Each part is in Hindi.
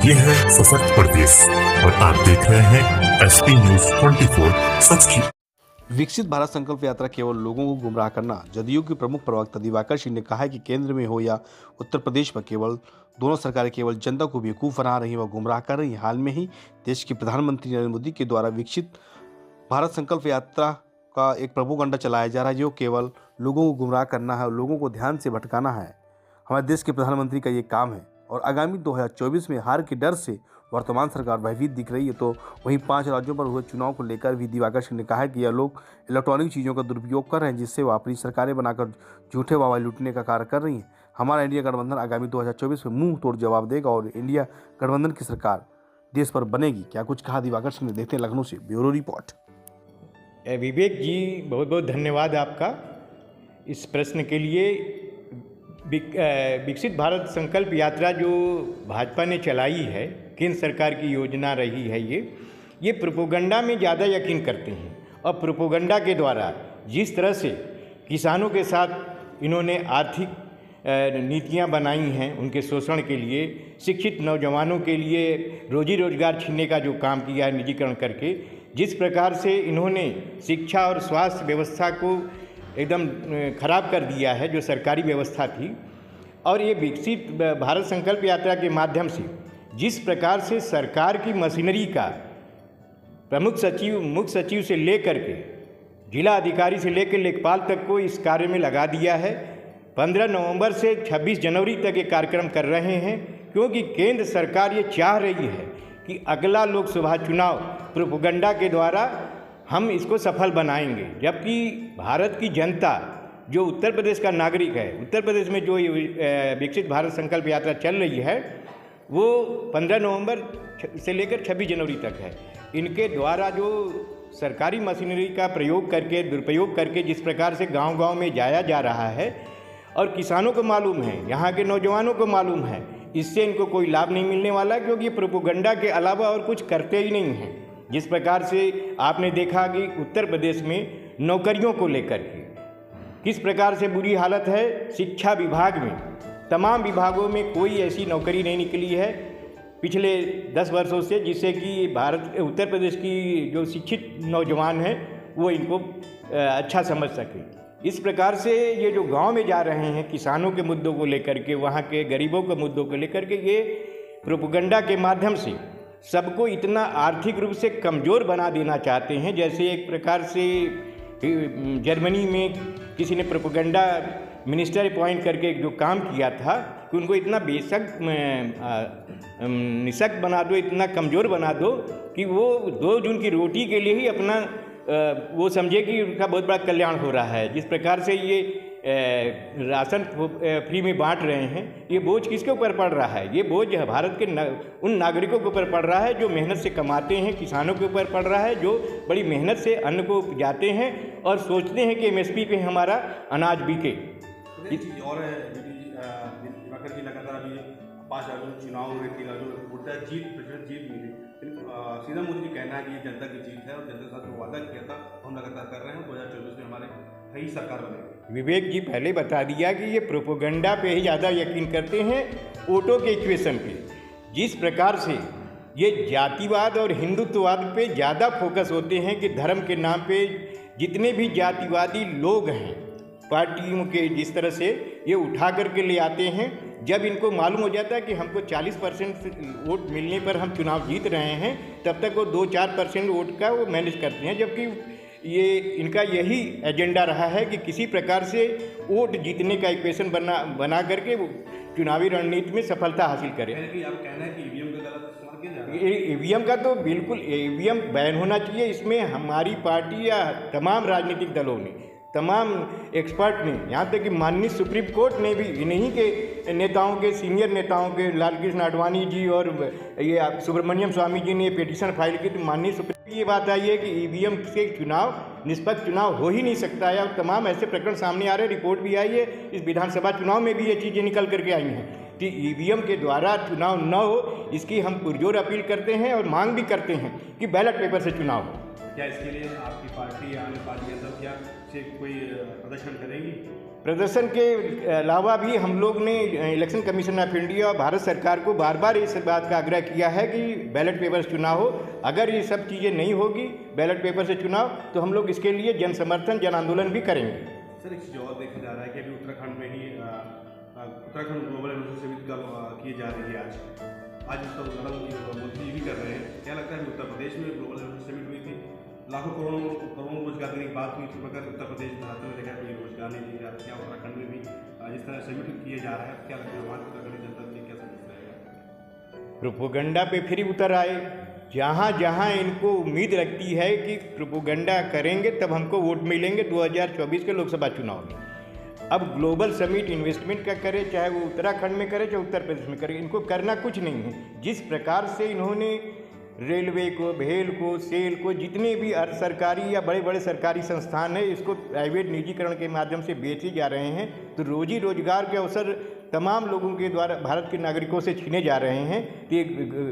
ये है सशक्त प्रदेश और आप देख रहे हैं एसपी न्यूज 24 सच की। विकसित भारत संकल्प यात्रा केवल लोगों को गुमराह करना। जदयू के प्रमुख प्रवक्ता दिवाकर सिंह ने कहा है कि केंद्र में हो या उत्तर प्रदेश में केवल दोनों सरकारें केवल जनता को बेवकूफ़ बना रही हैं व गुमराह कर रही हैं। हाल में ही देश के प्रधानमंत्री नरेंद्र मोदी के द्वारा विकसित भारत संकल्प यात्रा का एक प्रोपेगेंडा चलाया जा रहा है जो केवल लोगों को गुमराह करना है और लोगों को ध्यान से भटकाना है। हमारे देश के प्रधानमंत्री का ये काम है और आगामी 2024 में हार के डर से वर्तमान सरकार भयभीत दिख रही है। तो वहीं 5 राज्यों पर हुए चुनाव को लेकर भी दिवाकर सिंह ने कहा है कि यह लोग इलेक्ट्रॉनिक चीज़ों का दुरुपयोग कर रहे हैं जिससे वह अपनी सरकारें बनाकर झूठे वावा लूटने का कार्य कर रही हैं। हमारा इंडिया गठबंधन आगामी 2024 में मुंह तोड़ जवाब देगा और इंडिया गठबंधन की सरकार देश पर बनेगी। क्या कुछ कहा दिवाकर सिंह ने, देखते हैं लखनऊ से ब्यूरो रिपोर्ट। विवेक जी, बहुत बहुत धन्यवाद आपका इस प्रश्न के लिए। विकसित भारत संकल्प यात्रा जो भाजपा ने चलाई है, केंद्र सरकार की योजना रही है, ये प्रोपेगेंडा में ज़्यादा यकीन करते हैं और प्रोपेगेंडा के द्वारा जिस तरह से किसानों के साथ इन्होंने आर्थिक नीतियां बनाई हैं उनके शोषण के लिए, शिक्षित नौजवानों के लिए रोजी रोजगार छीनने का जो काम किया है निजीकरण करके, जिस प्रकार से इन्होंने शिक्षा और स्वास्थ्य व्यवस्था को एकदम खराब कर दिया है जो सरकारी व्यवस्था थी, और ये विकसित भारत संकल्प यात्रा के माध्यम से जिस प्रकार से सरकार की मशीनरी का प्रमुख सचिव, मुख्य सचिव से लेकर के जिला अधिकारी से लेकर लेखपाल तक को इस कार्य में लगा दिया है। 15 नवंबर से 26 जनवरी तक ये कार्यक्रम कर रहे हैं क्योंकि केंद्र सरकार ये चाह रही है कि अगला लोकसभा चुनाव प्रोपेगेंडा के द्वारा हम इसको सफल बनाएंगे। जबकि भारत की जनता जो उत्तर प्रदेश का नागरिक है, उत्तर प्रदेश में जो विकसित भारत संकल्प यात्रा चल रही है वो 15 नवंबर से लेकर 26 जनवरी तक है। इनके द्वारा जो सरकारी मशीनरी का प्रयोग करके, दुरुपयोग करके जिस प्रकार से गांव-गांव में जाया जा रहा है और किसानों को मालूम है, यहाँ के नौजवानों को मालूम है, इससे इनको कोई लाभ नहीं मिलने वाला क्योंकि प्रोपेगेंडा के अलावा और कुछ करते ही नहीं हैं। जिस प्रकार से आपने देखा कि उत्तर प्रदेश में नौकरियों को लेकर के किस प्रकार से बुरी हालत है, शिक्षा विभाग में तमाम विभागों में कोई ऐसी नौकरी नहीं निकली है पिछले 10 वर्षों से जिससे कि उत्तर प्रदेश की जो शिक्षित नौजवान हैं वो इनको अच्छा समझ सके। इस प्रकार से ये जो गांव में जा रहे हैं किसानों के मुद्दों को लेकर के, वहाँ के गरीबों के मुद्दों को लेकर के, ये प्रोपेगेंडा के माध्यम से सबको इतना आर्थिक रूप से कमज़ोर बना देना चाहते हैं। जैसे एक प्रकार से जर्मनी में किसी ने प्रोपेगेंडा मिनिस्टर अपॉइंट करके जो काम किया था कि उनको इतना निशक्त बना दो, इतना कमज़ोर बना दो कि वो 2 जून की रोटी के लिए ही अपना वो समझे कि उनका बहुत बड़ा कल्याण हो रहा है। जिस प्रकार से ये राशन फ्री में बांट रहे हैं, ये बोझ किसके ऊपर पड़ रहा है? ये बोझ भारत के उन नागरिकों के ऊपर पड़ रहा है जो मेहनत से कमाते हैं, किसानों के ऊपर पड़ रहा है जो बड़ी मेहनत से अन्न को उपजाते हैं और सोचते हैं कि MSP पे हमारा अनाज बिके। और दिवाकर जी लगातार अभी 5 राज्यों में चुनाव हुए, 3 राज्यों में वोटर जीत मिली, सीधा मोदी जी कहना है कि ये जनता की जीत है और जनता के साथ जो वादा किया था हम लगातार कर रहे हैं। 2024 में हमारे सही सरकार बनेगी। विवेक जी पहले बता दिया कि ये प्रोपेगेंडा पे ही ज़्यादा यकीन करते हैं, वोटों के इक्वेशन पे। जिस प्रकार से ये जातिवाद और हिंदुत्ववाद पे ज़्यादा फोकस होते हैं कि धर्म के नाम पे जितने भी जातिवादी लोग हैं पार्टियों के, जिस तरह से ये उठा करके ले आते हैं, जब इनको मालूम हो जाता है कि हमको 40% वोट मिलने पर हम चुनाव जीत रहे हैं, तब तक वो 2-4% वोट का वो मैनेज करते हैं। जबकि ये इनका यही एजेंडा रहा है कि किसी प्रकार से वोट जीतने का इक्वेशन बना करके वो चुनावी रणनीति में सफलता हासिल करें। आप कहना है कि ईवीएम का गलत इस्तेमाल किया जा रहा है? ईवीएम का तो बिल्कुल ईवीएम बैन होना चाहिए। इसमें हमारी पार्टी या तमाम राजनीतिक दलों ने, तमाम एक्सपर्ट ने, यहाँ तक कि माननीय सुप्रीम कोर्ट ने भी इन्हीं के नेताओं के, सीनियर नेताओं के, लालकृष्ण आडवाणी जी और ये सुब्रमण्यम स्वामी जी ने पिटीशन फाइल की, तो माननीय सुप्रीम ये बात आई है कि ईवीएम से चुनाव, निष्पक्ष चुनाव हो ही नहीं सकता है। और तमाम ऐसे प्रकरण सामने आ रहे, रिपोर्ट भी आई है, इस विधानसभा चुनाव में भी ये चीज़ें निकल करके आई हैं कि ईवीएम के द्वारा चुनाव न हो, इसकी हम पुरजोर अपील करते हैं और मांग भी करते हैं कि बैलेट पेपर से चुनाव हो। क्या इसके लिए आपकी पार्टी या अन्य पार्टियाँ सब क्या से कोई प्रदर्शन करेगी? प्रदर्शन के अलावा भी हम लोग ने इलेक्शन कमीशन ऑफ इंडिया और भारत सरकार को बार बार इस बात का आग्रह किया है कि बैलेट पेपर से चुनाव हो। अगर ये सब चीज़ें नहीं होगी बैलेट पेपर से चुनाव, तो हम लोग इसके लिए जन समर्थन जन आंदोलन भी करेंगे। सर, एक चीज़ और देखा जा रहा है कि अभी उत्तराखंड में ही उत्तराखंड ग्लोबल इन्वेस्टर समिट का की जा रही है। आज उसका उद्घाटन मोदी भी कर रहे हैं। क्या लगता है कि उत्तर प्रदेश में ग्लोबल इन्वेस्टर समिट हुई थी, लाखों करोड़ों रोजगार देने की बात हुई थी, मगर उत्तर प्रदेश भारत में देखा कोई रोजगार नहीं दिया जा रहा। क्या उत्तराखंड में भी जिस तरह समिट किए जा रहा है, क्या लगता है वहाँ की उत्तराखंड जनता के क्या समझता है? प्रोपोगंडा पे फिर उतर आए। जहाँ जहाँ इनको उम्मीद लगती है कि प्रोपोगंडा करेंगे तब हमको वोट मिलेंगे 2024 के लोकसभा चुनाव में। अब ग्लोबल समिट इन्वेस्टमेंट का करे, चाहे वो उत्तराखंड में करे चाहे उत्तर प्रदेश में करे, इनको करना कुछ नहीं है। जिस प्रकार से इन्होंने रेलवे को, भेल को, सेल को, जितने भी अर्ध सरकारी या बड़े बड़े सरकारी संस्थान है, इसको प्राइवेट निजीकरण के माध्यम से बेचे जा रहे हैं, तो रोजी रोजगार के अवसर तमाम लोगों के द्वारा भारत के नागरिकों से छीने जा रहे हैं। तो ये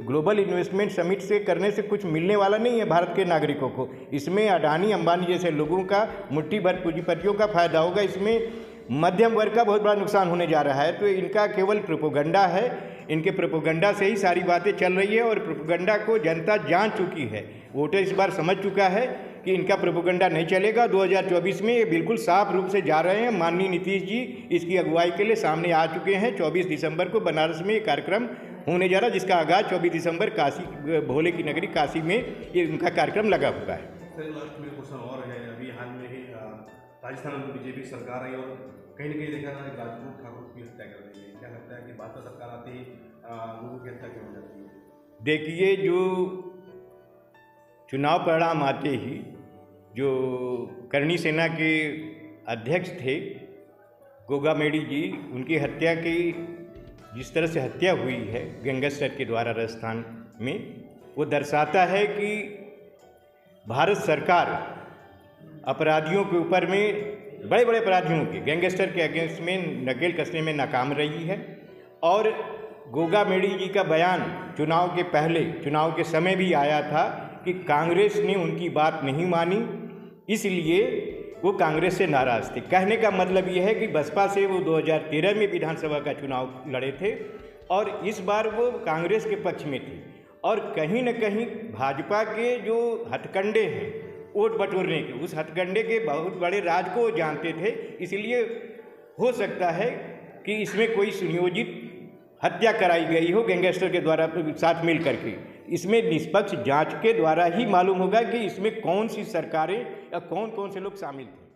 ग्लोबल इन्वेस्टमेंट समिट से करने से कुछ मिलने वाला नहीं है भारत के नागरिकों को। इसमें अडानी अंबानी जैसे लोगों का, मुट्ठी भर पूंजीपतियों का फायदा होगा, इसमें मध्यम वर्ग का बहुत बड़ा नुकसान होने जा रहा है। तो इनका केवल प्रोपोगंडा है, इनके प्रोपोगंडा से ही सारी बातें चल रही है और प्रोपोगंडा को जनता जान चुकी है। वोटर इस बार समझ चुका है कि इनका प्रोपोगंडा नहीं चलेगा। 2024 में ये बिल्कुल साफ रूप से जा रहे हैं। माननीय नीतीश जी इसकी अगुवाई के लिए सामने आ चुके हैं। 24 दिसंबर को बनारस में ये कार्यक्रम होने जा रहा है, जिसका आगाज़ 24 दिसंबर काशी, भोले की नगरी काशी में ये उनका कार्यक्रम लगा हुआ है। सर, लास्ट में क्वेश्चन और है। अभी हाल में ही राजस्थान में बीजेपी सरकार आई और कहीं ना कहीं देखा जाए राजपूत ठाकुर की हत्या कर दी है। क्या लगता है कि भाजपा सरकार आते ही लोगों की हत्या क्यों हो जाती है? देखिए, जो चुनाव परिणाम आते ही जो करणी सेना के अध्यक्ष थे गोगा मेडी जी, उनकी हत्या की जिस तरह से हत्या हुई है गैंगस्टर के द्वारा राजस्थान में, वो दर्शाता है कि भारत सरकार अपराधियों के ऊपर में, बड़े बड़े अपराधियों के, गैंगस्टर के अगेंस्ट में नकेल कसने में नाकाम रही है। और गोगा मेडी जी का बयान चुनाव के पहले, चुनाव के समय भी आया था कि कांग्रेस ने उनकी बात नहीं मानी, इसलिए वो कांग्रेस से नाराज़ थे। कहने का मतलब ये है कि बसपा से वो 2013 में विधानसभा का चुनाव लड़े थे और इस बार वो कांग्रेस के पक्ष में थे। और कहीं न कहीं भाजपा के जो हथकंडे हैं वोट बटोरने के, उस हथकंडे के बहुत बड़े राज को जानते थे, इसलिए हो सकता है कि इसमें कोई सुनियोजित हत्या कराई गई हो गैंगस्टर के द्वारा साथ मिल करके। इसमें निष्पक्ष जांच के द्वारा ही मालूम होगा कि इसमें कौन सी सरकारें या कौन कौन से लोग शामिल थे।